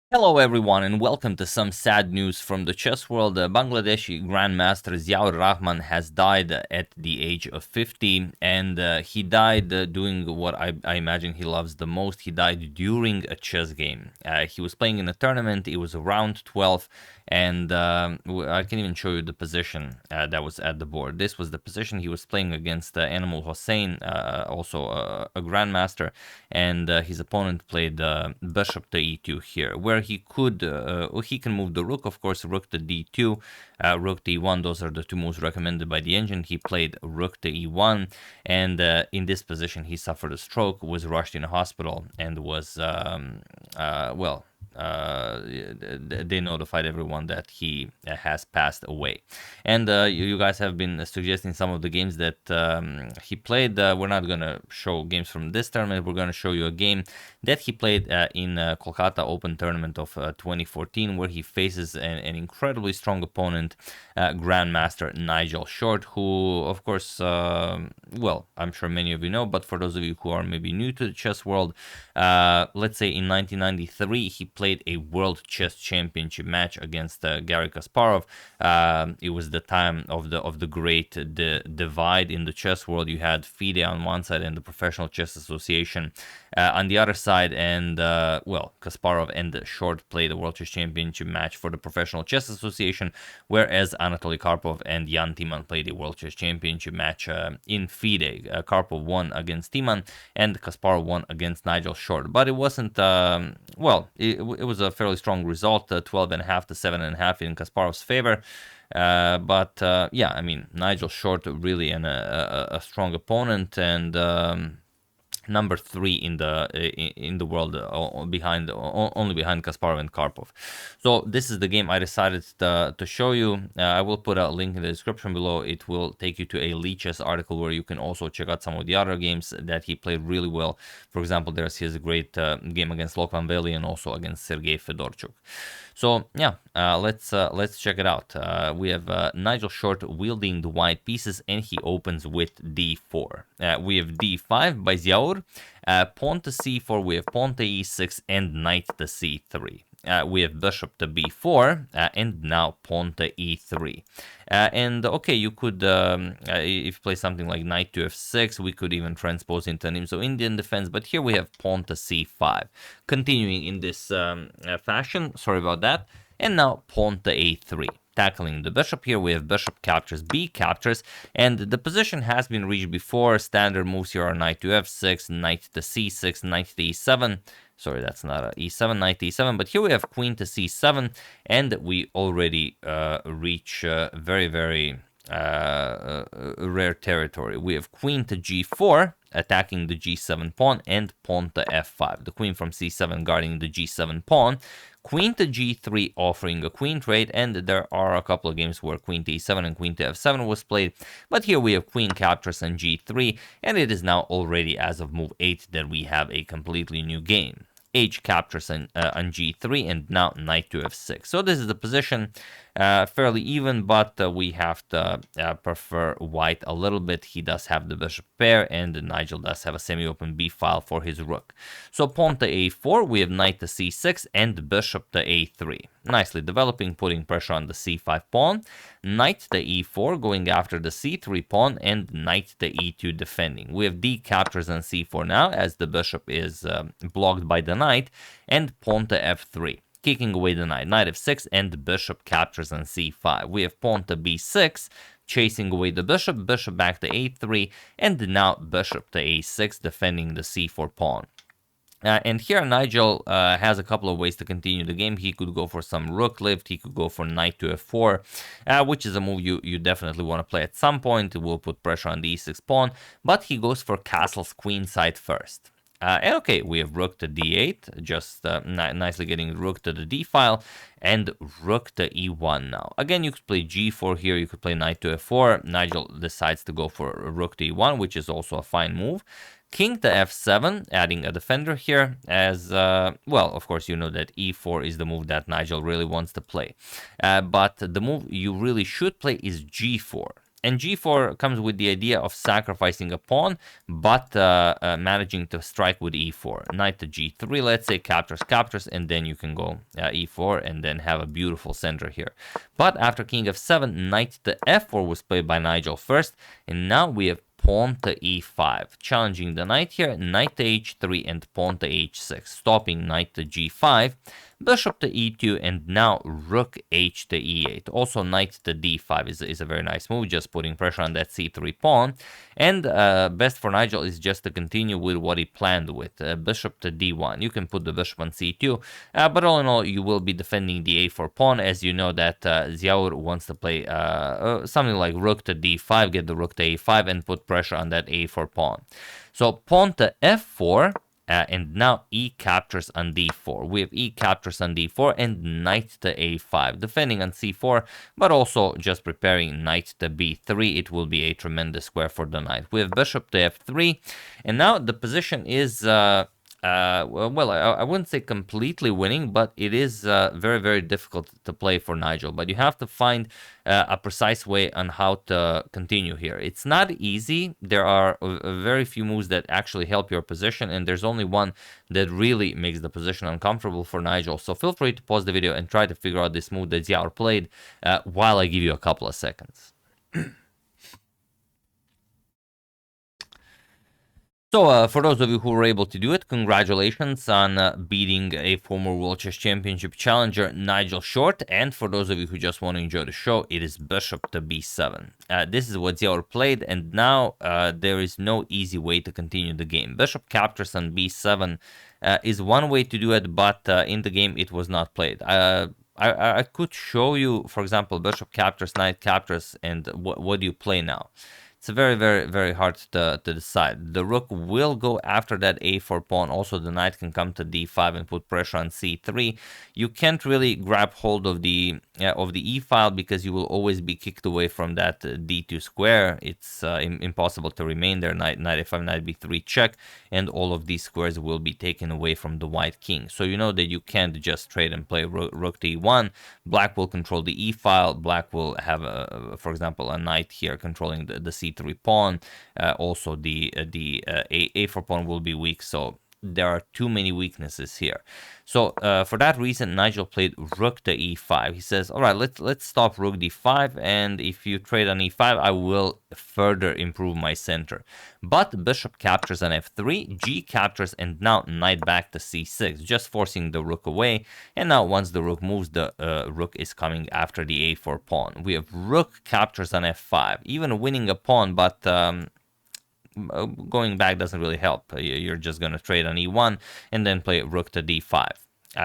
Hello everyone and welcome to some sad news from the chess world. Bangladeshi Grandmaster Ziaur Rahman has died at the age of 50, and he died doing what I imagine he loves the most. He died during a chess game. He was playing in a tournament, it was round 12, and I can even show you the position that was at the board. This was the position he was playing against Animal Hossein, also a Grandmaster, and his opponent played bishop to e2 here, where he can move the rook, of course, rook to d2, rook to e1. Those are the two moves recommended by the engine. He played rook to e1, and in this position he suffered a stroke, was rushed in a hospital, and was they notified everyone that he has passed away. And you guys have been suggesting some of the games that he played. We're not going to show games from this tournament. We're going to show you a game that he played in Kolkata Open Tournament of 2014, where he faces an incredibly strong opponent, Grandmaster Nigel Short, who, of course, I'm sure many of you know, but for those of you who are maybe new to the chess world, let's say in 1993, he played a World Chess Championship match against Garry Kasparov. It was the time of the great divide in the chess world. You had FIDE on one side and the Professional Chess Association on the other side, and Kasparov and Short played a World Chess Championship match for the Professional Chess Association, whereas Anatoly Karpov and Jan Timman played a World Chess Championship match in FIDE. Karpov won against Timman, and Kasparov won against Nigel Short. But it wasn't, it was a fairly strong result, 12.5 to 7.5 in Kasparov's favor. Nigel Short really a strong opponent, and number 3 in the world, only behind Kasparov and Karpov. So this is the game I decided to show you. I will put a link in the description below. It will take you to a Lichess article where you can also check out some of the other games that he played really well. For example, there's his great game against Lokvan Veli and also against Sergei Fedorchuk. So yeah, let's check it out. We have Nigel Short wielding the white pieces, and he opens with d4. We have d5 by Ziaur, pawn to c4, we have pawn to e6, and knight to c3. We have bishop to b4, and now pawn to e3. You could, if you play something like knight to f6, we could even transpose into an Indian defense, but here we have pawn to c5. Continuing in this fashion, sorry about that, and now pawn to a3. Tackling the bishop here, we have bishop captures, b captures, and the position has been reached before. Standard moves here are knight to f6, knight to c6, knight to e7. Sorry, that's not a e7, knight to e7, but here we have queen to c7, and we already reach very, very rare territory. We have queen to g4, attacking the g7 pawn, and pawn to f5. The queen from c7 guarding the g7 pawn. Queen to g3 offering a queen trade, and there are a couple of games where queen to e7 and queen to f7 was played, but here we have queen captures on g3, and it is now already as of move 8 that we have a completely new game. H captures on g3, and now knight to f6. So this is the position, fairly even, but we have to prefer white a little bit. He does have the bishop pair, and Nigel does have a semi-open b file for his rook. So pawn to a4, we have knight to c6, and bishop to a3. Nicely developing, putting pressure on the c5 pawn. Knight to e4, going after the c3 pawn, and knight to e2 defending. We have d captures on c4 now, as the bishop is blocked by the knight, and pawn to f3. Kicking away the knight, knight f6, and bishop captures on c5. We have pawn to b6, chasing away the bishop, bishop back to a3, and now bishop to a6, defending the c4 pawn. And here Nigel has a couple of ways to continue the game. He could go for some rook lift, he could go for knight to f4, which is a move you definitely want to play at some point. It will put pressure on the e6 pawn, but he goes for castles queenside first. We have rook to d8, just nicely getting rook to the d file, and rook to e1 now. Again, you could play g4 here, you could play knight to f4. Nigel decides to go for rook to e1, which is also a fine move. King to f7, adding a defender here, as, of course, you know that e4 is the move that Nigel really wants to play. But the move you really should play is g4. And g4 comes with the idea of sacrificing a pawn, but managing to strike with e4. Knight to g3, let's say, captures, and then you can go e4 and then have a beautiful center here. But after king f7, knight to f4 was played by Nigel first, and now we have pawn to e5, challenging the knight here, knight to h3 and pawn to h6, stopping knight to g5, bishop to e2, and now rook h to e8. Also knight to d5 is a very nice move, just putting pressure on that c3 pawn. And best for Nigel is just to continue with what he planned with, bishop to d1. You can put the bishop on c2, but all in all, you will be defending the a4 pawn, as you know that Ziaur wants to play something like rook to d5, get the rook to a5, and put pressure on that a4 pawn. So pawn to f4, and now e captures on d4. We have e captures on d4 and knight to a5, defending on c4, but also just preparing knight to b3. It will be a tremendous square for the knight. We have bishop to f3, and now the position is well, I wouldn't say completely winning, but it is very, very difficult to play for Nigel. But you have to find a precise way on how to continue here. It's not easy. There are very few moves that actually help your position, and there's only one that really makes the position uncomfortable for Nigel. So feel free to pause the video and try to figure out this move that Ziaur played while I give you a couple of seconds. So, for those of you who were able to do it, congratulations on beating a former World Chess Championship challenger, Nigel Short. And for those of you who just want to enjoy the show, it is bishop to b7. This is what Ziaur played, and now there is no easy way to continue the game. Bishop captures on b7 is one way to do it, but in the game it was not played. I could show you, for example, bishop captures, knight captures, and what do you play now? It's very, very, very hard to decide. The rook will go after that a4 pawn. Also, the knight can come to d5 and put pressure on c3. You can't really grab hold of the e file because you will always be kicked away from that d2 square. It's impossible to remain there. Knight f5, knight b3 check, and all of these squares will be taken away from the white king. So you know that you can't just trade and play rook to e1. Black will control the e file. Black will have, for example, a knight here controlling the c3 pawn. Also the a4 pawn will be weak, so there are too many weaknesses here. So for that reason, Nigel played rook to e5. He says, all right, let's stop rook d5, and if you trade on e5, I will further improve my center. But bishop captures on f3, g captures, and now knight back to c6, just forcing the rook away. And now once the rook moves, the rook is coming after the a4 pawn. We have rook captures on f5, even winning a pawn, but going back doesn't really help. You're just going to trade on e1 and then play rook to d5.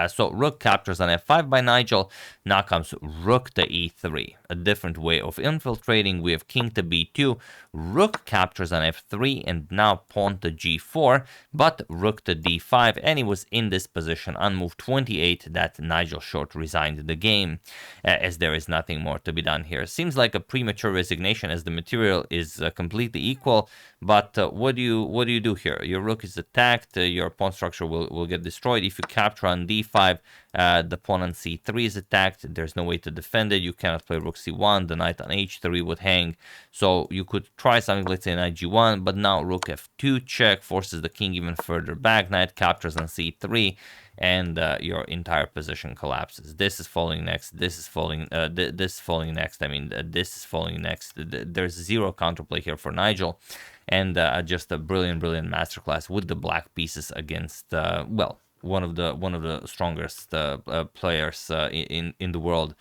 So rook captures on f5 by Nigel. Now comes rook to e3, a different way of infiltrating. We have king to b2, rook captures on f3, and now pawn to g4, but rook to d5, and he was in this position on move 28 that Nigel Short resigned the game, as there is nothing more to be done here. Seems like a premature resignation as the material is completely equal, but what do you do here? Your rook is attacked, your pawn structure will get destroyed. If you capture on d5, the pawn on c3 is attacked. There's no way to defend it. You cannot play rook c1. The knight on h3 would hang. So you could try something, let's say knight g1, but now rook f2 check forces the king even further back. Knight captures on c3, and your entire position collapses. This is falling next. This is falling. This is falling next. I mean, this is falling next. There's zero counterplay here for Nigel, and just a brilliant masterclass with the black pieces against well, one of the strongest players in the world.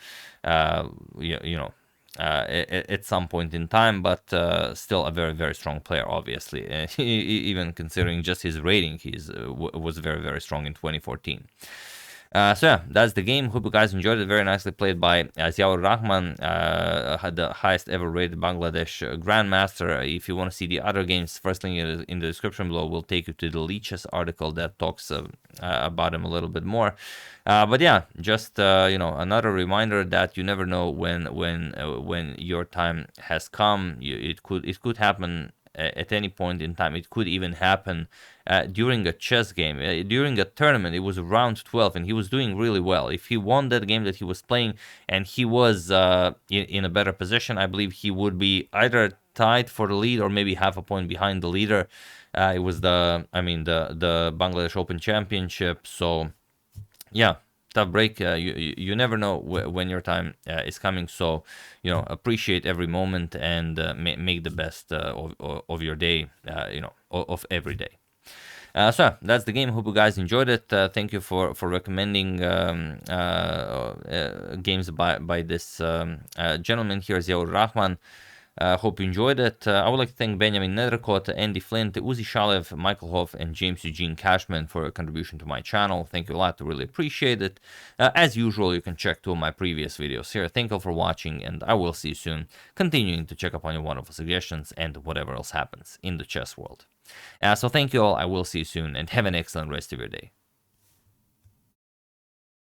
You know. At some point in time, but still a very strong player, obviously. Even considering just his rating, he was very strong in 2014. So yeah, that's the game. Hope you guys enjoyed it. Very nicely played by Ziaur Rahman, had the highest ever rated Bangladesh Grandmaster. If you want to see the other games, first link in the description below will take you to the Leeches article that talks about him a little bit more. But yeah, just you know, another reminder that you never know when your time has come. It could happen at any point in time. It could even happen during a chess game, during a tournament. It was round 12, and he was doing really well. If he won that game that he was playing, and he was in a better position, I believe he would be either tied for the lead or maybe half a point behind the leader. It was the Bangladesh Open Championship. So yeah, tough break. You never know when your time is coming. So appreciate every moment and make the best of your day. Of every day. So that's the game. Hope you guys enjoyed it. Thank you for recommending games by this gentleman here, Ziaur Rahman. Hope you enjoyed it. I would like to thank Benjamin Nethercott, Andy Flint, Uzi Shalev, Michael Hoff, and James Eugene Cashman for your contribution to my channel. Thank you a lot. I really appreciate it. As usual, you can check two of my previous videos here. Thank you all for watching, and I will see you soon, continuing to check up on your wonderful suggestions and whatever else happens in the chess world. So thank you all. I will see you soon, and have an excellent rest of your day.